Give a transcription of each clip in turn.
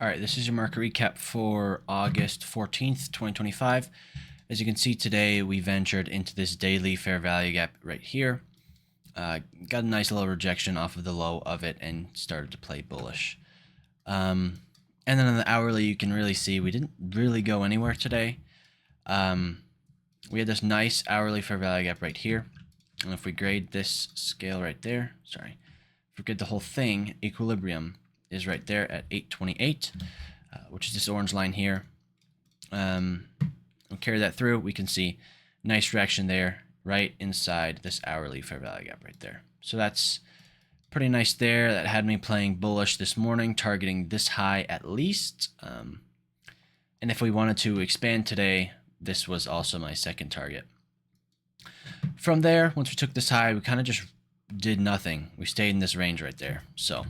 All right, this is your market recap for August 14th, 2025. As you can see today, we ventured into this daily fair value gap right here. Got a nice little rejection off of the low of it and started to play bullish. And then on the hourly, you can really see we didn't really go anywhere today. We had this nice hourly fair value gap right here. And if we grade this scale right there, if we grade the whole thing, equilibrium is right there at 828, which is this orange line here. We'll carry that through. We can see nice reaction there right inside this hourly fair value gap right there. So that's pretty nice there. That had me playing bullish this morning, targeting this high at least. And if we wanted to expand today, this was also my second target. From there, once we took this high, we kind of just did nothing. We stayed in this range right there. So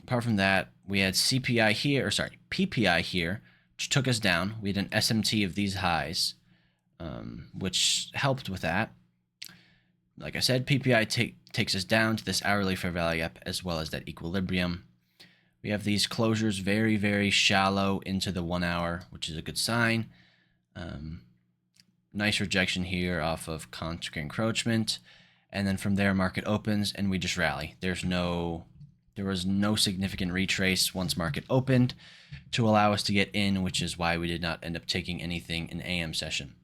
apart from that, we had PPI here, which took us down. We had an SMT of these highs, which helped with that. Like I said, PPI takes us down to this hourly fair value gap as well as that equilibrium. We have these closures very, very shallow into the 1 hour, which is a good sign. Nice rejection here off of concentric encroachment. And then from there, market opens and we just rally. There was no significant retrace once market opened to allow us to get in, which is why we did not end up taking anything in AM session.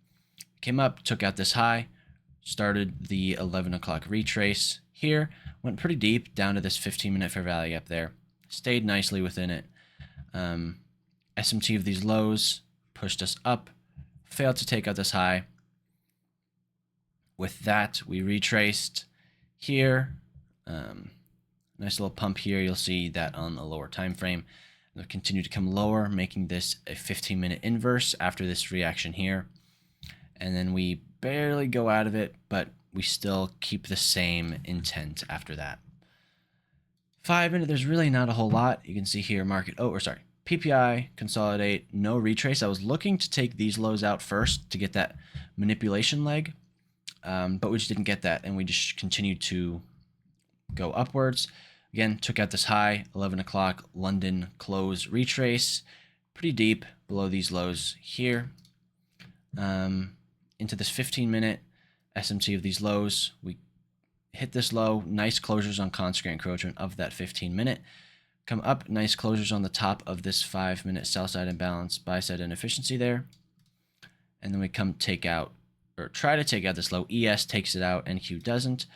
Came up, took out this high, started the 11 o'clock retrace here, went pretty deep down to this 15-minute fair value gap there, stayed nicely within it. SMT of these lows pushed us up, failed to take out this high. With that, we retraced here. Nice little pump here. You'll see that on a lower time frame. It'll continue to come lower, making this a 15-minute inverse after this reaction here. And then we barely go out of it, but we still keep the same intent after that. 5-minute, there's really not a whole lot. You can see here PPI, consolidate, no retrace. I was looking to take these lows out first to get that manipulation leg, but we just didn't get that, and we just continued to go upwards. Again, took out this high, 11 o'clock London close retrace, pretty deep below these lows here. Into this 15-minute SMT of these lows, we hit this low, nice closures on concentric encroachment of that 15-minute. Come up, nice closures on the top of this 5-minute sell side imbalance, buy side inefficiency there. And then we come try to take out this low. ES takes it out, NQ doesn't,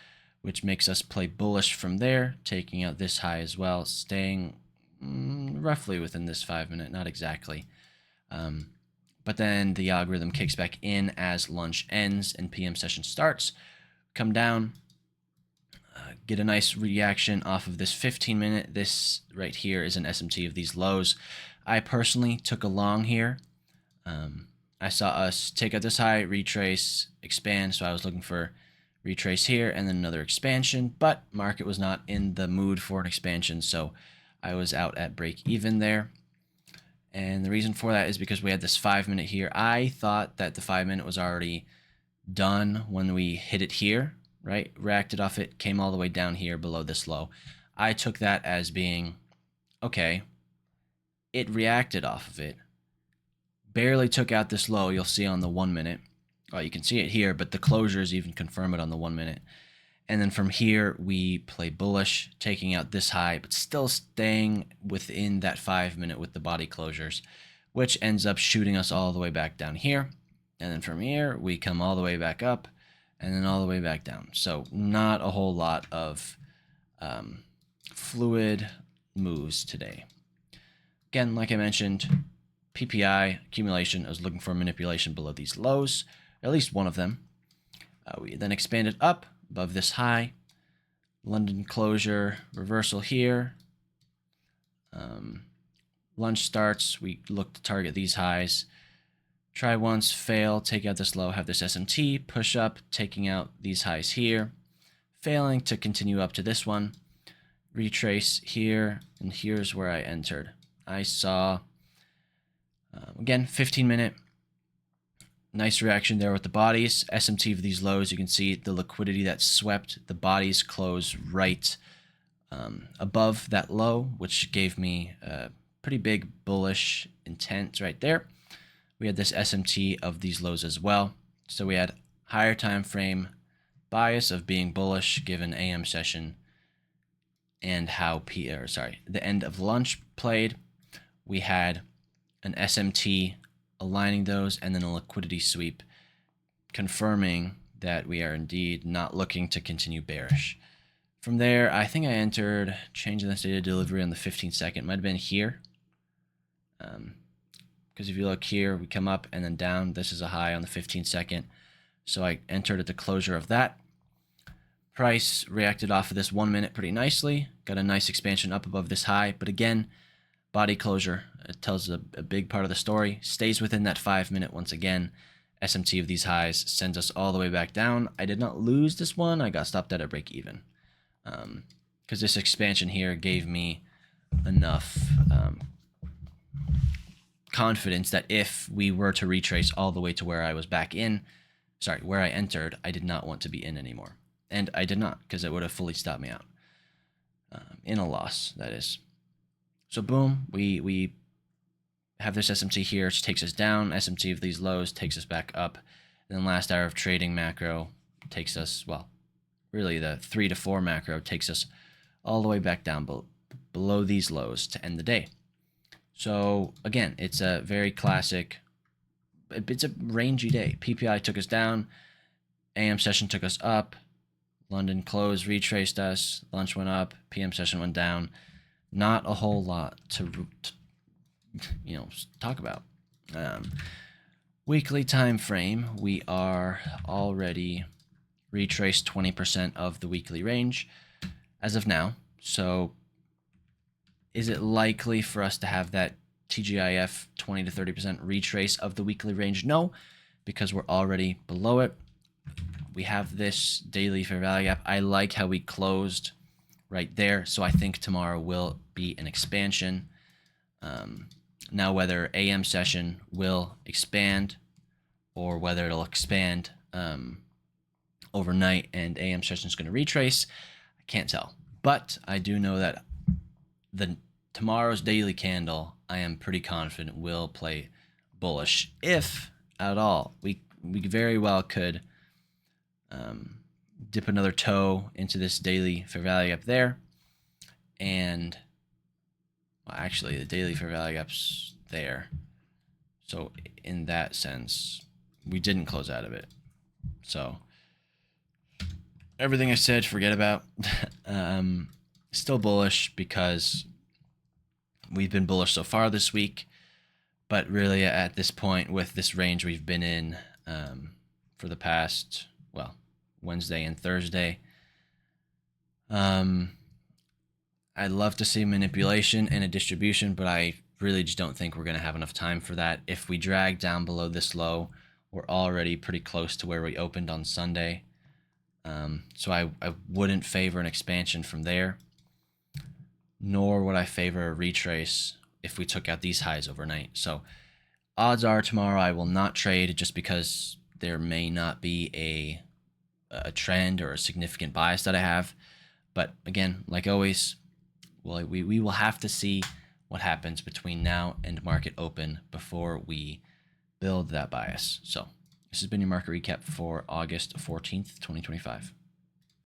which makes us play bullish from there, taking out this high as well, staying roughly within this 5-minute, not exactly. But then the algorithm kicks back in as lunch ends and PM session starts. Come down, get a nice reaction off of this 15-minute. This right here is an SMT of these lows. I personally took a long here. I saw us take out this high, retrace, expand, so I was looking for retrace here and then another expansion, but market was not in the mood for an expansion, so I was out at break even there. And the reason for that is because we had this 5-minute here. I thought that the 5-minute was already done when we hit it here, right? Reacted off it, came all the way down here below this low. I took that as being, okay, it reacted off of it, barely took out this low. You'll see on the 1-minute. Oh, you can see it here, but the closures even confirm it on the 1-minute. And then from here, we play bullish, taking out this high, but still staying within that 5-minute with the body closures, which ends up shooting us all the way back down here. And then from here, we come all the way back up and then all the way back down. So not a whole lot of fluid moves today. Again, like I mentioned, PPI accumulation, I was looking for manipulation below these lows, at least one of them. We then expanded up above this high, London closure, reversal here. Lunch starts, we look to target these highs. Try once, fail, take out this low, have this SMT, push up, taking out these highs here. Failing to continue up to this one. Retrace here, and here's where I entered. I saw, again, 15-minute. Nice reaction there with the bodies. SMT of these lows, you can see the liquidity that swept the bodies close right above that low, which gave me a pretty big bullish intent right there. We had this SMT of these lows as well. So we had higher time frame bias of being bullish given AM session and how the end of lunch played. We had an SMT aligning those and then a liquidity sweep confirming that we are indeed not looking to continue bearish. From there, I think I entered changing this data delivery on the 15-second. Might have been here. Because if you look here, we come up and then down. This is a high on the 15-second. So I entered at the closure of that. Price reacted off of this 1 minute pretty nicely. Got a nice expansion up above this high. But again, body closure. It tells a big part of the story. Stays within that 5 minute once again. SMT of these highs sends us all the way back down. I did not lose this one. I got stopped at a break even. Because this expansion here gave me enough confidence that if we were to retrace all the way to where I was back in, where I entered, I did not want to be in anymore. And I did not, because it would have fully stopped me out. In a loss, that is. So boom, we have this SMT here, which takes us down. SMT of these lows takes us back up. And then last hour of trading macro takes us, well, really the 3 to 4 macro takes us all the way back down below these lows to end the day. So again, it's a very classic, it's a rangy day. PPI took us down, AM session took us up, London close retraced us, lunch went up, PM session went down. Not a whole lot to talk about. Weekly time frame, we are already retraced 20% of the weekly range as of now. So is it likely for us to have that TGIF 20 to 30% retrace of the weekly range? No, because we're already below it. We have this daily fair value gap. I like how we closed right there. So I think tomorrow will be an expansion. Now, whether AM session will expand or whether it'll expand overnight and AM session is going to retrace, I can't tell. But I do know that tomorrow's daily candle, I am pretty confident will play bullish, if at all. We very well could dip another toe into this daily fair value up there, and well, actually the daily fair value gap's there. So in that sense, we didn't close out of it. So everything I said, forget about. Still bullish because we've been bullish so far this week, but really at this point with this range we've been in for the past, well, Wednesday and Thursday, I'd love to see manipulation and a distribution, but I really just don't think we're going to have enough time for that. If we drag down below this low, we're already pretty close to where we opened on Sunday. So I wouldn't favor an expansion from there, nor would I favor a retrace if we took out these highs overnight. So odds are tomorrow I will not trade, just because there may not be a trend or a significant bias that I have. But again, like always, well, we will have to see what happens between now and market open before we build that bias. So this has been your market recap for August 14th, 2025.